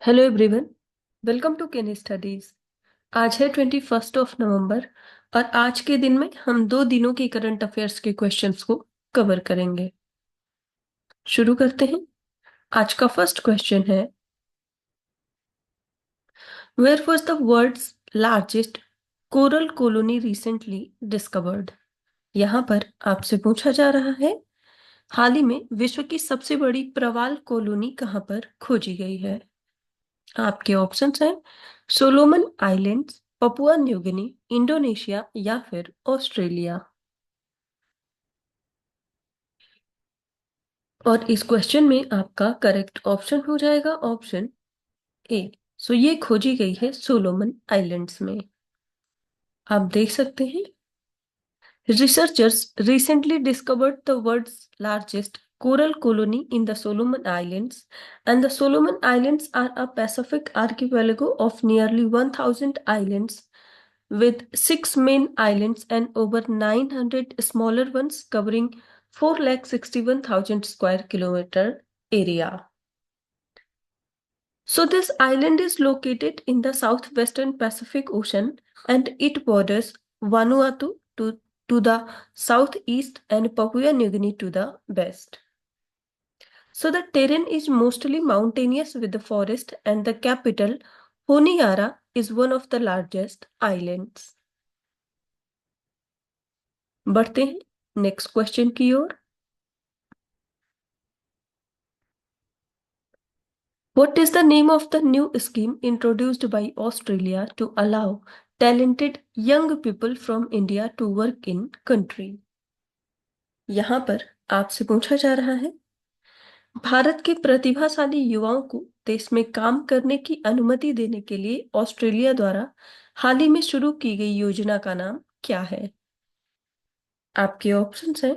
Hello everyone, welcome to Ken studies. आज है 21 नवंबर और आज के दिन में हम 2 दिनों के करंट अफेयर्स के क्वेश्चंस को कवर करेंगे। शुरू करते हैं। आज का फर्स्ट क्वेश्चन है, where was the world's largest coral colony recently discovered. यहाँ पर आपसे पूछा जा रहा है, हाल ही में विश्व की सबसे बड़ी प्रवाल कॉलोनी कहाँ पर खोजी गई है। आपके ऑप्शंस हैं Solomon islands, Papua New Guinea, Indonesia या फिर ऑस्ट्रेलिया। और इस क्वेश्चन में आपका करेक्ट ऑप्शन हो जाएगा ऑप्शन ए। सो ये खोजी गई है सोलोमन आइलैंड्स में। आप देख सकते हैं, researchers recently discovered the world's largest coral colony in the Solomon Islands, and the Solomon Islands are a Pacific archipelago of nearly 1,000 islands, with six main islands and over 900 smaller ones covering 461,000 square kilometer area. So this island is located in the southwestern Pacific Ocean and it borders Vanuatu to the southeast and Papua New Guinea to the west. So the terrain is mostly mountainous with the forest and the capital Honiara is one of the largest islands. बढ़ते हैं next question की ओर। What is the name of the new scheme introduced by Australia to allow talented young people from India to work in country? यहाँ पर आपसे पूछा जा रहा है, भारत के प्रतिभाशाली युवाओं को देश में काम करने की अनुमति देने के लिए ऑस्ट्रेलिया द्वारा हाल ही में शुरू की गई योजना का नाम क्या है। आपके ऑप्शंस हैं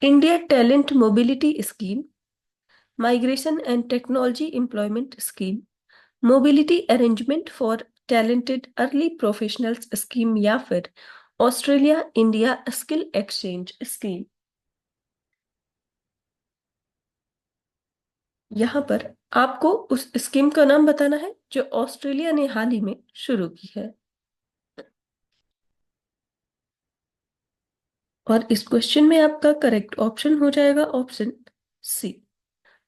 India talent mobility scheme, migration and technology employment scheme, mobility arrangement for talented early professionals scheme या फिर Australia India skill exchange scheme. यहाँ पर आपको उस स्कीम का नाम बताना है जो ऑस्ट्रेलिया ने हाल ही में शुरू की है। और इस क्वेश्चन में आपका करेक्ट ऑप्शन हो जाएगा ऑप्शन सी।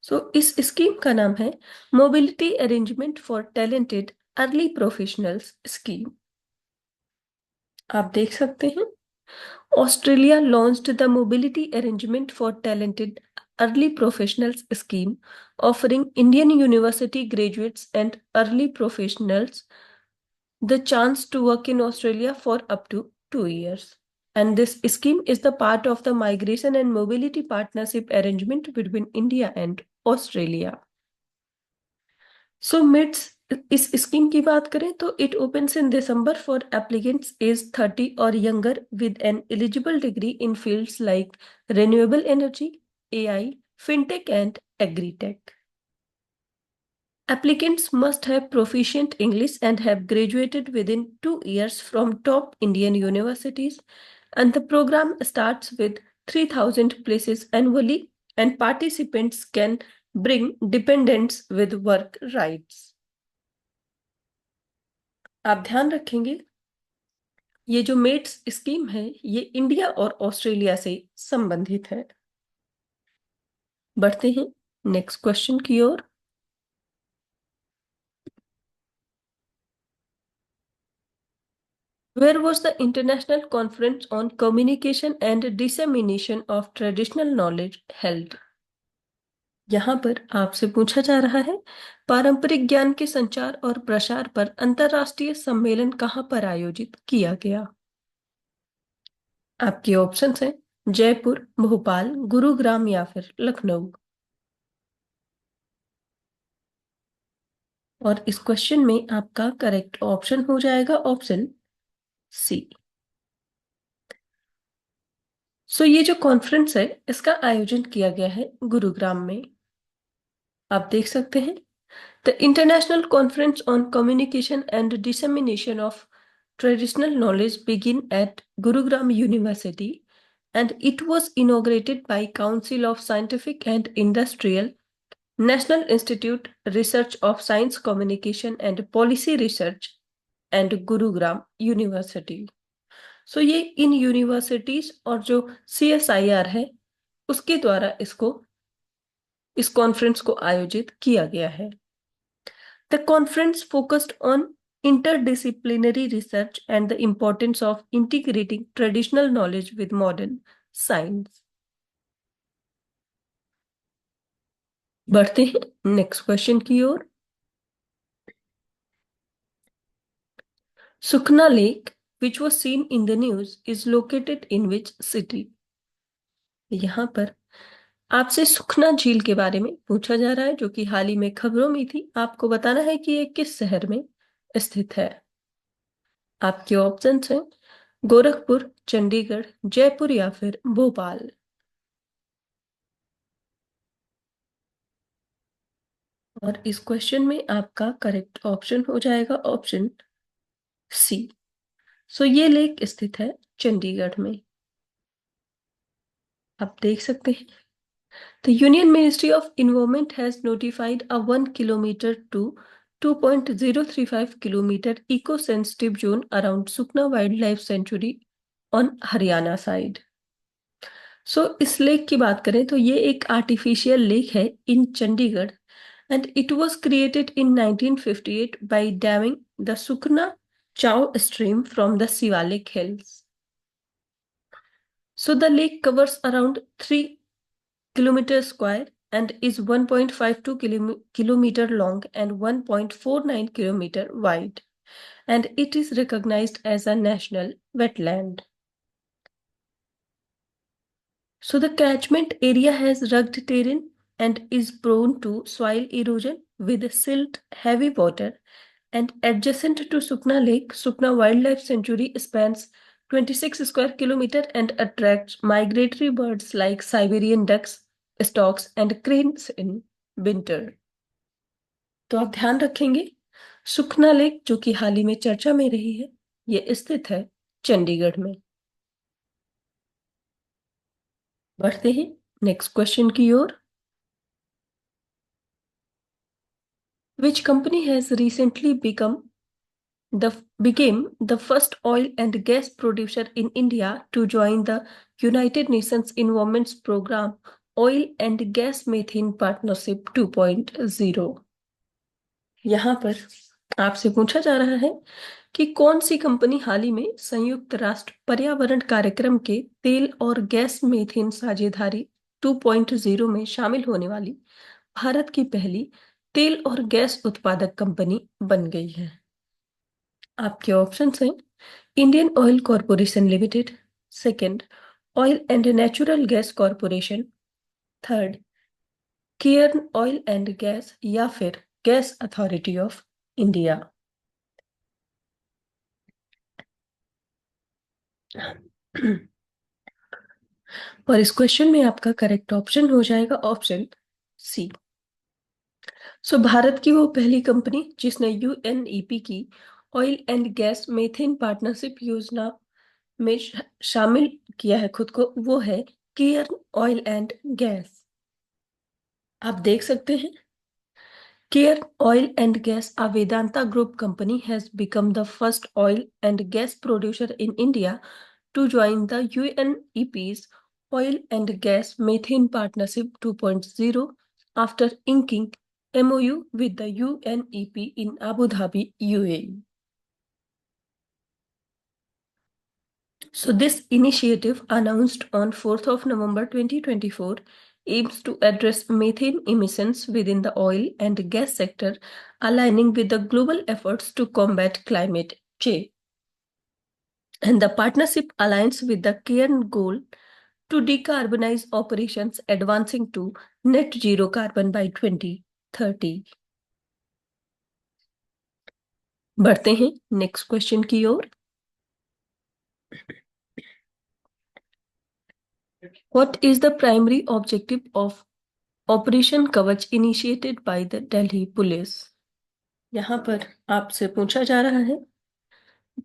सो इस स्कीम का नाम है mobility arrangement for talented early professionals scheme. आप देख सकते हैं, Australia launched the Mobility Arrangement for Talented Early Professionals scheme, offering Indian university graduates and early professionals the chance to work in Australia for up to 2 years. And this scheme is the part of the Migration and Mobility Partnership Arrangement between India and Australia. So, MITS इस scheme की बात करें तो it opens in December for applicants as 30 और younger with N eligible degree in fields like renewable energy, AI, fintech and agritech. Applicants must have proficient English and have graduated within 2 years from top Indian universities, and the program starts with 3,000 places annually, and participants can bring dependents with work rights. आप ध्यान रखेंगे, ये जो mats scheme है ये India और Australia से संबंधित है। बढ़ते हैं नेक्स्ट क्वेश्चन की ओर। Where was the International Conference on Communication and Dissemination of Traditional Knowledge held? यहाँ पर आपसे पूछा जा रहा है, पारंपरिक ज्ञान के संचार और प्रसार पर अंतरराष्ट्रीय सम्मेलन कहाँ पर आयोजित किया गया। आपके ऑप्शंस हैं जयपुर, भोपाल, गुरुग्राम या फिर लखनऊ। और इस क्वेश्चन में आपका करेक्ट ऑप्शन हो जाएगा ऑप्शन सी। सो ये जो कॉन्फ्रेंस है इसका आयोजन किया गया है गुरुग्राम में। आप देख सकते हैं, the international conference on communication and dissemination of traditional knowledge begin eight Gurugram university and it was inaugurated by Council of Scientific and Industrial, National Institute Research of Science Communication and Policy Research and Gurugram University. सो ये इन universities और जो CSIR है उसके द्वारा इस conference को आयोजित किया गया है. The conference focused on interdisciplinary research and the importance of integrating traditional knowledge with modern science. बढ़ते हैं नेक्स्ट क्वेश्चन की ओर. सुखना lake which was seen in the news is located in which city? यहाँ पर आपसे सुखना झील के बारे में पूछा जा रहा है जो कि हाल ही में खबरों में थी. आपको बताना है कि ये किस शहर में स्थित है. आपके ऑप्शंस हैं गोरखपुर, चंडीगढ़, जयपुर या फिर भोपाल. और इस क्वेश्चन में आपका करेक्ट ऑप्शन हो जाएगा ऑप्शन सी. सो ये लेक स्थित है चंडीगढ़ में. आप देख सकते हैं The Union Ministry of Environment has notified a 1 kilometer to 2.035 kilometer eco-sensitive zone around Sukna Wildlife Sanctuary on Haryana side. So इस लेक की बात करें तो ये एक आर्टिफिशियल लेक है इन Chandigarh and it was created in 1958 by damming the Sukna Chao stream from the Sivalik Hills. So the lake covers around 3 kilometer square and is 1.52 kilometer long and 1.49 kilometer wide, and it is recognized as a national wetland. So the catchment area has rugged terrain and is prone to soil erosion with silt, heavy water, and adjacent to Sukna Lake, Sukna Wildlife Sanctuary spans 26 square kilometer and attracts migratory birds like Siberian ducks, storks and cranes in winter. तो आप ध्यान रखेंगे सुखना lake जो कि हाल ही में चर्चा में रही है ये स्थित है चंडीगढ़ में. बढ़ते हैं नेक्स्ट क्वेश्चन की ओर. Which company has recently became the first oil and gas producer in India to join the United Nations Environment Program Oil and Gas Methane Partnership 2.0. यहाँ पर आपसे पूछा जा रहा है कि कौन सी कंपनी हाल ही में संयुक्त राष्ट्र पर्यावरण कार्यक्रम के तेल और गैस मीथेन साझेदारी 2.0 में शामिल होने वाली भारत की पहली तेल और गैस उत्पादक कंपनी बन गई है. आपके ऑप्शंस हैं Indian oil corporation limited, second oil and natural gas corporation, third Cairn oil and gas या फिर गैस अथॉरिटी ऑफ इंडिया. और इस क्वेश्चन में आपका करेक्ट ऑप्शन हो जाएगा ऑप्शन सी. सो भारत की वो पहली कंपनी जिसने UNEP की oil and gas methane partnership योजना में शामिल किया है खुद को, वो है केयर्न ऑयल एंड गैस. आप देख सकते हैं Care Oil and Gas, a Vedanta Group company, has become the first oil and gas producer in India to join the UNEP's Oil and Gas Methane Partnership 2.0 after inking MOU with the UNEP in Abu Dhabi, UAE. So this initiative, announced on 4th of November 2024, aims to address methane emissions within the oil and gas sector, aligning with the global efforts to combat climate change. And the partnership aligns with the Cairn goal to decarbonize operations, advancing to net zero carbon by 2030. बढ़ते हैं next question की ओर. What is the primary objective of Operation Kavach initiated by the Delhi Police? यहाँ पर आपसे पूछा जा रहा है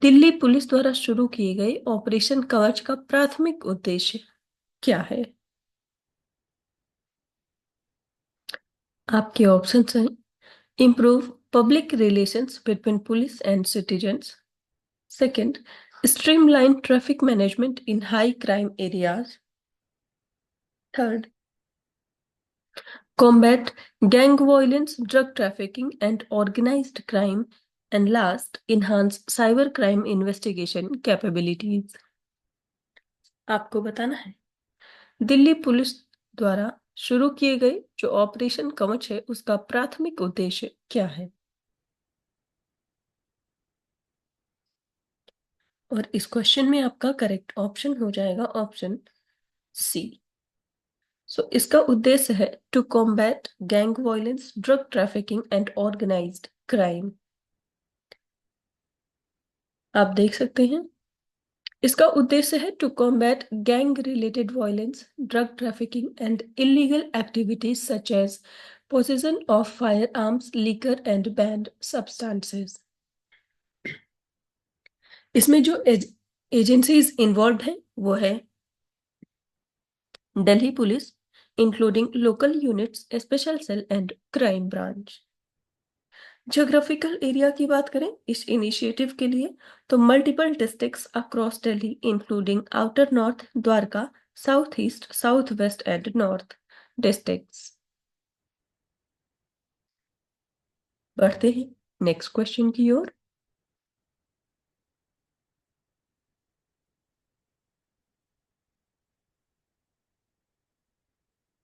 दिल्ली पुलिस द्वारा शुरू किए गए ऑपरेशन कवच का प्राथमिक उद्देश्य क्या है? आपके ऑप्शंस हैं improve public relations between police and citizens. Second, streamline traffic management in high crime areas. Third, combat gang violence, drug trafficking, and organized crime. And last, enhance cybercrime investigation capabilities. आपको बताना है Delhi police द्वारा शुरू किए गए जो operation कवच है उसका प्राथमिक उद्देश्य क्या है? और इस क्वेश्चन में आपका करेक्ट ऑप्शन हो जाएगा ऑप्शन सी। सो इसका उद्देश्य है to combat gang violence, drug trafficking and organised crime. आप देख सकते हैं इसका उद्देश्य है to combat gang related violence, drug trafficking and illegal activities such as possession of firearms, liquor and banned substances. इसमें जो एजेंसीज इन्वॉल्व हैं वो है Delhi police, including local units, special cell and crime branch. Geographical area की बात करें इस initiative के लिए तो multiple districts across Delhi including outer north, Dwarka, south east, south west and north districts. बढ़ते हैं नेक्स्ट क्वेश्चन की ओर।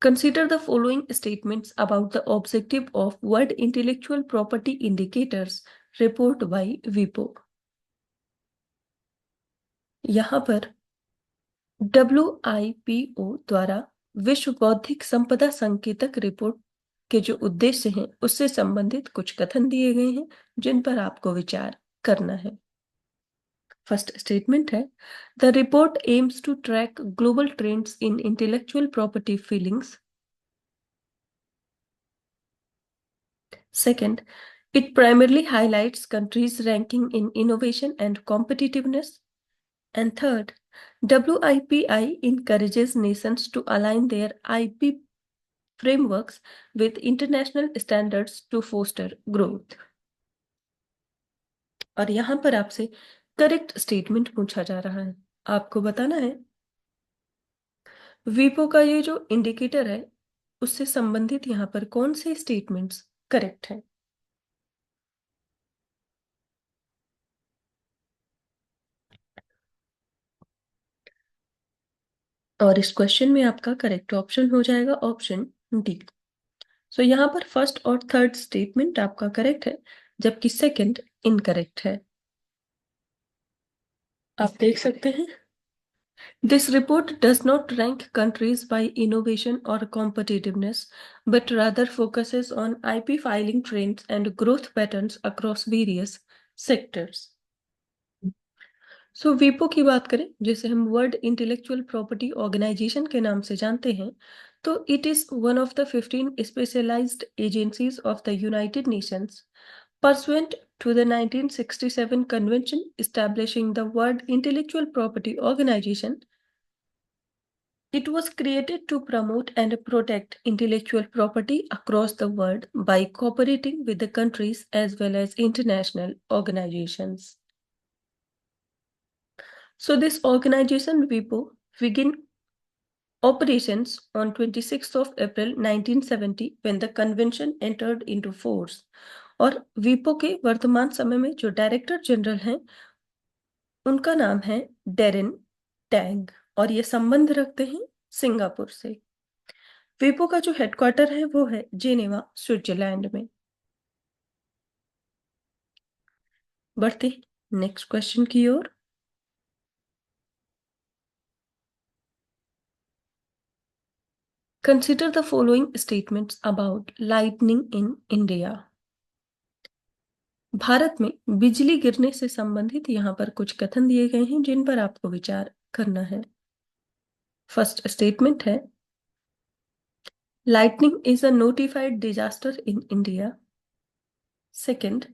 Consider the following statements about the objective of World Intellectual Property Indicators report by WIPO। यहाँ पर WIPO द्वारा विश्व बौद्धिक संपदा संकेतक रिपोर्ट के जो उद्देश्य हैं उससे संबंधित कुछ कथन दिए गए हैं जिन पर आपको विचार करना है। फर्स्ट स्टेटमेंट है the report aims to track global trends in intellectual property filings. Second, it primarily highlights countries' ranking in innovation and competitiveness. And third, WIPI encourages nations to align their IP frameworks with international standards to foster growth। और यहाँ पर आपसे correct statement पूछा जा रहा है। आपको बताना है वीपो का ये जो इंडिकेटर है उससे संबंधित यहाँ पर कौन से स्टेटमेंट्स करेक्ट हैं। और इस क्वेश्चन में आपका करेक्ट ऑप्शन हो जाएगा ऑप्शन डी। सो यहाँ पर फर्स्ट और थर्ड स्टेटमेंट आपका करेक्ट है जबकि सेकंड इनकरेक्ट है। आप देख सकते हैं this report does not rank countries by innovation और competitiveness but rather focuses on IP filing trends and growth patterns across various sectors. So वीपो की बात करें जिसे हम वर्ल्ड इंटेलेक्चुअल प्रॉपर्टी ऑर्गेनाइजेशन के नाम से जानते हैं तो it is one of the 15 specialised agencies of the United Nations pursuant to the 1967 convention establishing the World Intellectual Property Organization. It was created to promote and protect intellectual property across the world by cooperating with the countries as well as international organizations. So this organization WIPO began operations on 26th of April 1970 when the convention entered into force। और वीपो के वर्तमान समय में जो director general हैं उनका नाम है डेरिन टैंग और ये संबंध रखते हैं सिंगापुर से। वीपो का जो हेडक्वार्टर है वो है जेनेवा, स्विट्जरलैंड में। बढ़ते नेक्स्ट क्वेश्चन की ओर। Consider the following statements about lightning in India. Bharat में बिजली गिरने से संबंधित यहाँ पर कुछ कथन दिए गए हैं जिन पर आपको विचार करना है। फर्स्ट स्टेटमेंट है lightning is a notified disaster in India। Second,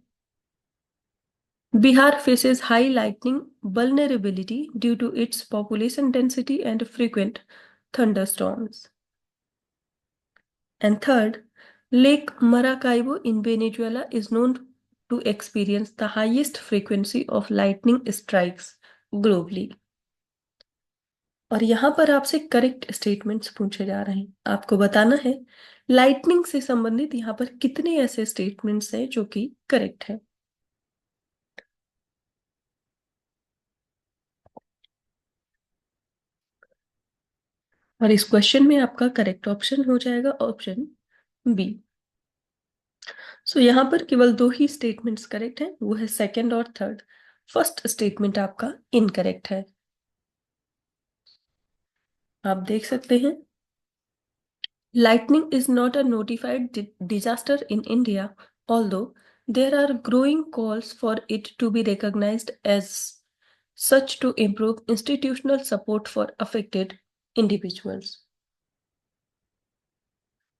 Bihar faces high lightning vulnerability due to its population density and frequent thunderstorms. And third, Lake Maracaibo in Venezuela is known to experience the highest frequency of lightning strikes globally. और यहां पर आपसे correct statements पूछे जा रहे हैं, आपको बताना है लाइटनिंग से संबंधित यहां पर कितने ऐसे स्टेटमेंट्स हैं जो कि करेक्ट है। और इस क्वेश्चन में आपका करेक्ट ऑप्शन हो जाएगा ऑप्शन बी। सो यहां पर केवल दो ही स्टेटमेंट्स करेक्ट हैं, वो है सेकंड और थर्ड। फर्स्ट स्टेटमेंट आपका इनकरेक्ट है। आप देख सकते हैं lightning is not a notified disaster in India, although there are growing calls for it to be recognized as such to improve institutional support for affected individuals.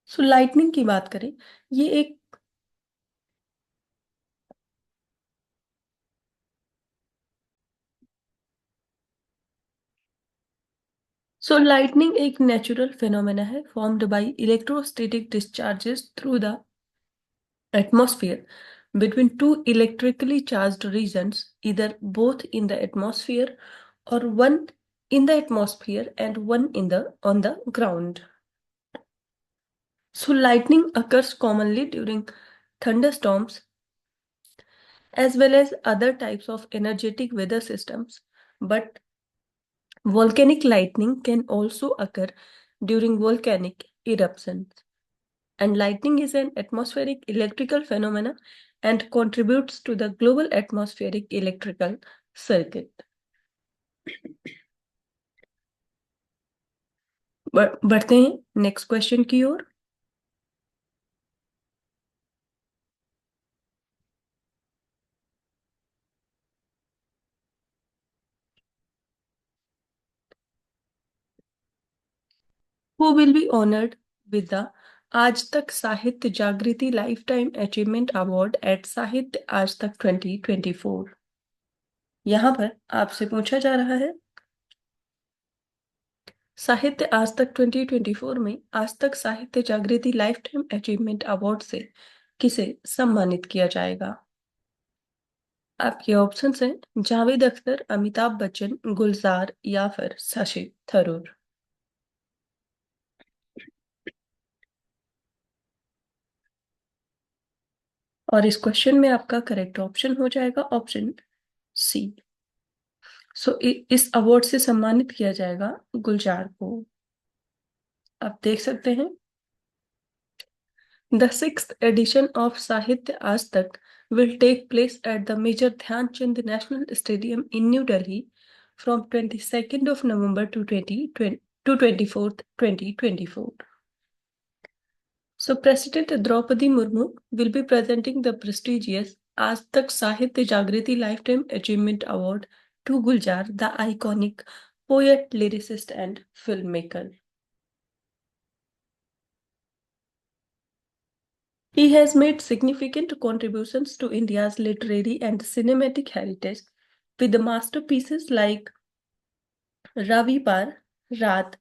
So lightning की बात करें, ये एक लाइटनिंग एक नेचुरल फिनोमेना है formed by electrostatic discharges through the atmosphere between two electrically charged regions, either both in the atmosphere or one in the atmosphere and one in the on the ground. So lightning occurs commonly during thunderstorms as well as other types of energetic weather systems, but volcanic lightning can also occur during volcanic eruptions. And lightning is an atmospheric electrical phenomena and contributes to the global atmospheric electrical circuit. बढ़ते हैं next question की ओर। Who will be honored with the आज तक साहित्य जागृति life time achievement award eight साहित्य आज तक 2024? यहां पर आपसे पूछा जा रहा है साहित्य आज तक 2024 में आज तक साहित्य जागृति लाइफ टाइम अचीवमेंट अवार्ड से किसे सम्मानित किया जाएगा। आपके ऑप्शंस हैं जावेद अख्तर, अमिताभ बच्चन, गुलजार या फिर शशि थरूर। और इस क्वेश्चन में आपका करेक्ट ऑप्शन हो जाएगा ऑप्शन सी। सो इस अवार्ड से सम्मानित किया जाएगा गुलजार को। आप देख सकते हैं the 6th edition of Sahitya Aaj Tak will take place at the Major Dhyan Chand National Stadium in New Delhi from 22nd of November to 24th, 2024. So President Draupadi Murmu will be presenting the prestigious Aaj Tak Sahitya Jagriti Lifetime Achievement Award to Guljar, the iconic poet, lyricist and filmmaker. He has made significant contributions to India's literary and cinematic heritage with masterpieces like Ravi Par, Raat,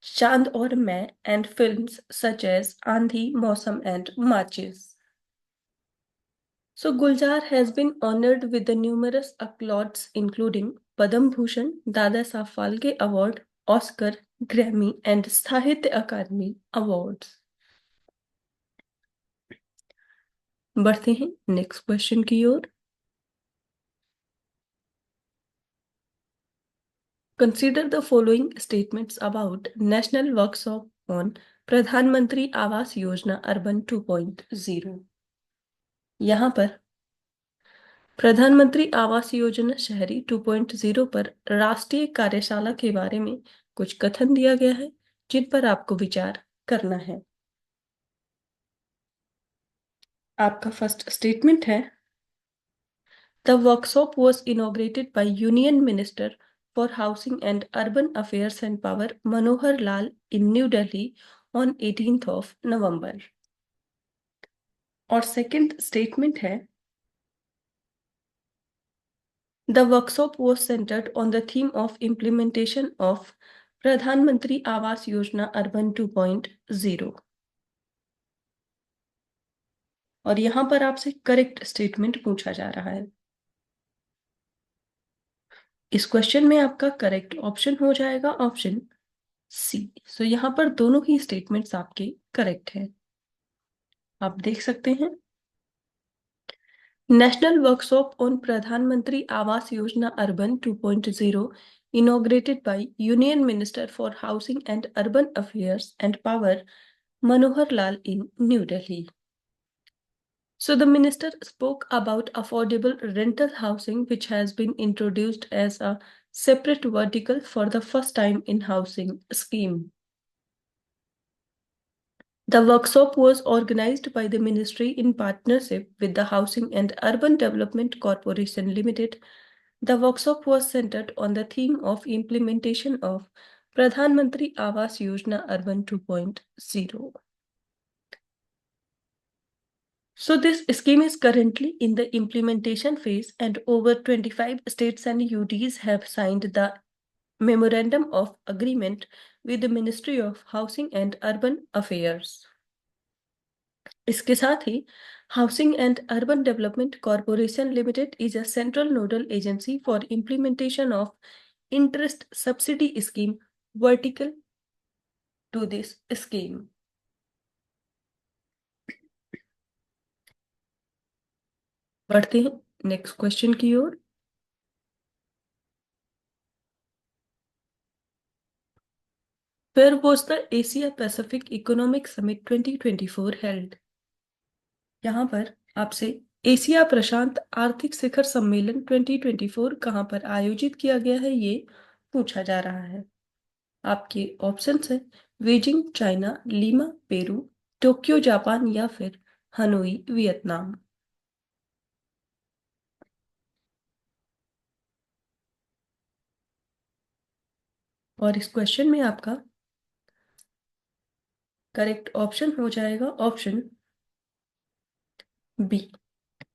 Chand Aur Main, and films such as Andhi, Mausam, and Machis. So Guljar has been honored with the numerous accolades including Padam Bhushan, Dada Saheb Phalke Award, Oscar, Grammy, and Sahitya Akademi Awards. बढ़ते हैं next question की ओर। Consider the following statements about National Workshop on प्रधानमंत्री Awas Yojana urban 2.0। यहाँ पर प्रधानमंत्री आवास योजना शहरी 2.0 पर राष्ट्रीय कार्यशाला के बारे में कुछ कथन दिया गया है जिन पर आपको विचार करना है। आपका फर्स्ट स्टेटमेंट है the workshop was inaugurated by union minister for Housing and Urban Affairs and Power Manohar Lal in New Delhi on 18th of November. और सेकंड स्टेटमेंट है The workshop was centered on the theme of implementation of प्रधानमंत्री Awas Yojana urban 2.0। और यहां पर आपसे correct statement पूछा जा रहा है। इस क्वेश्चन में आपका करेक्ट ऑप्शन हो जाएगा ऑप्शन सी। सो यहाँ पर दोनों ही स्टेटमेंट्स आपके करेक्ट हैं। आप देख सकते हैं, नेशनल वर्कशॉप ऑन प्रधानमंत्री Awas Yojana urban 2.0 inaugurated by Union Minister for Housing and Urban Affairs and Power Manohar Lal in New Delhi. So the minister spoke about affordable rental housing, which has been introduced as a separate vertical for the first time in housing scheme. The workshop was organized by the ministry in partnership with the Housing and Urban Development Corporation Limited. The workshop was centered on the theme of implementation of Pradhan Mantri Awas Yojana Urban 2.0. So this scheme is currently in the implementation phase, and over 25 states and UTs have signed the Memorandum of Agreement with the Ministry of Housing and Urban Affairs. इसके साथ ही Housing and Urban Development Corporation Limited is a central nodal agency for implementation of interest subsidy scheme vertical to this scheme. बढ़ते हैं next question की ओर। Where was the Asia Pacific Economic Summit 2024 held? यहाँ पर आपसे Asia प्रशांत आर्थिक शिखर सम्मेलन 2024 कहाँ पर आयोजित किया गया है ये पूछा जा रहा है। आपके ऑप्शंस हैं Beijing China, Lima Peru, Tokyo Japan या फिर हनोई वियतनाम। और इस क्वेश्चन में आपका करेक्ट ऑप्शन हो जाएगा ऑप्शन बी।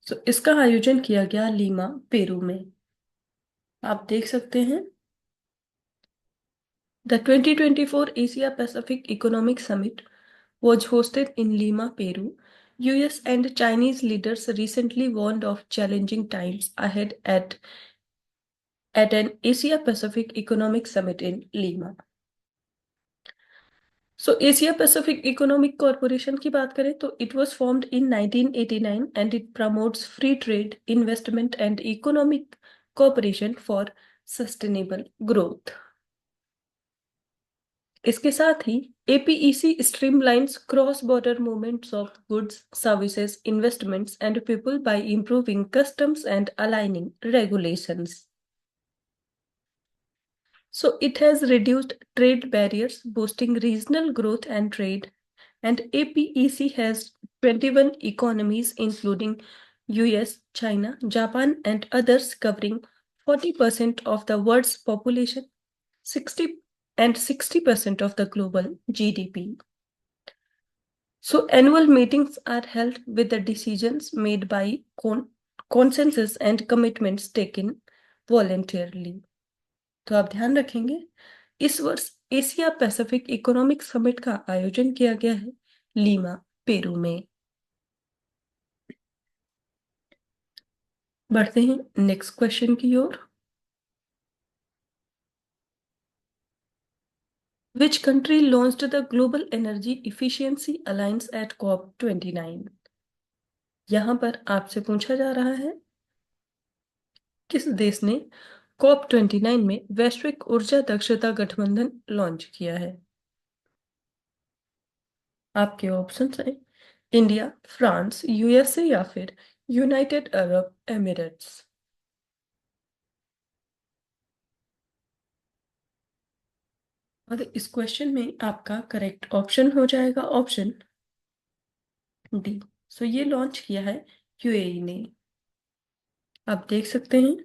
सो इसका आयोजन किया गया लीमा पेरू में। आप देख सकते हैं, the 2024 Asia Pacific economic summit was hosted in Lima, Peru. US and Chinese leaders recently warned of challenging times ahead at an Asia Pacific Economic Summit in Lima. So Asia Pacific Economic Corporation की बात करें तो it was formed in 1989 and it promotes free trade, investment and economic cooperation for sustainable growth. इसके साथ ही APEC streamlines cross-border movements of goods, services, investments and people by improving customs and aligning regulations. So it has reduced trade barriers, boosting regional growth and trade. And APEC has 21 economies, including US, China, Japan, and others, covering 40% of the world's population, 60% of the global GDP. So annual meetings are held with the decisions made by consensus and commitments taken voluntarily. तो आप ध्यान रखेंगे, इस वर्ष Asia Pacific economic summit का आयोजन किया गया है लीमा पेरू में। बढ़ते हैं नेक्स्ट क्वेश्चन की ओर। Which country launched the Global Energy Efficiency Alliance at COP29? यहां पर आपसे पूछा जा रहा है किस देश ने COP29 में वैश्विक ऊर्जा दक्षता गठबंधन लॉन्च किया है। आपके ऑप्शंस हैं इंडिया, फ्रांस, यूएसए या फिर यूनाइटेड अरब एमिरेट्स। और इस क्वेश्चन में आपका करेक्ट ऑप्शन हो जाएगा ऑप्शन डी। सो ये लॉन्च किया है यूएई ने। आप देख सकते हैं,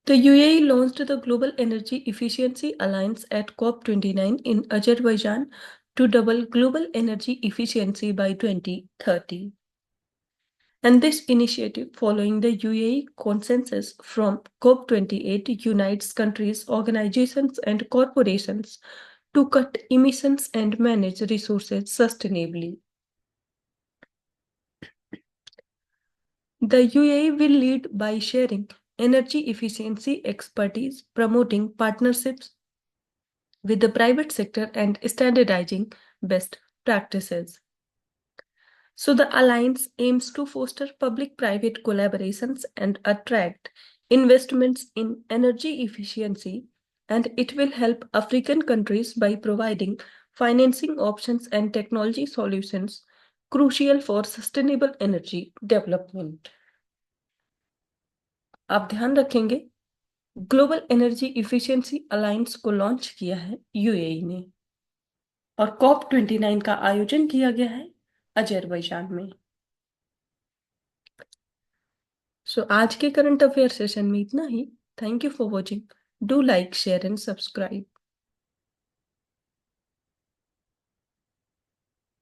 the UAE launched the Global Energy Efficiency Alliance at COP29 in Azerbaijan to double global energy efficiency by 2030. And this initiative, following the UAE consensus from COP28, unites countries, organizations, and corporations to cut emissions and manage resources sustainably. The UAE will lead by sharing energy efficiency expertise, promoting partnerships with the private sector, and standardizing best practices. So, the alliance aims to foster public private collaborations and attract investments in energy efficiency, and it will help African countries by providing financing options and technology solutions crucial for sustainable energy development. आप ध्यान रखेंगे, global energy efficiency alliance को launch किया है UAE ने, और COP29 का आयोजन किया गया है अजरबैजान में। सो आज के करंट अफेयर सेशन में इतना ही। Thank you for watching. Do like, share and subscribe.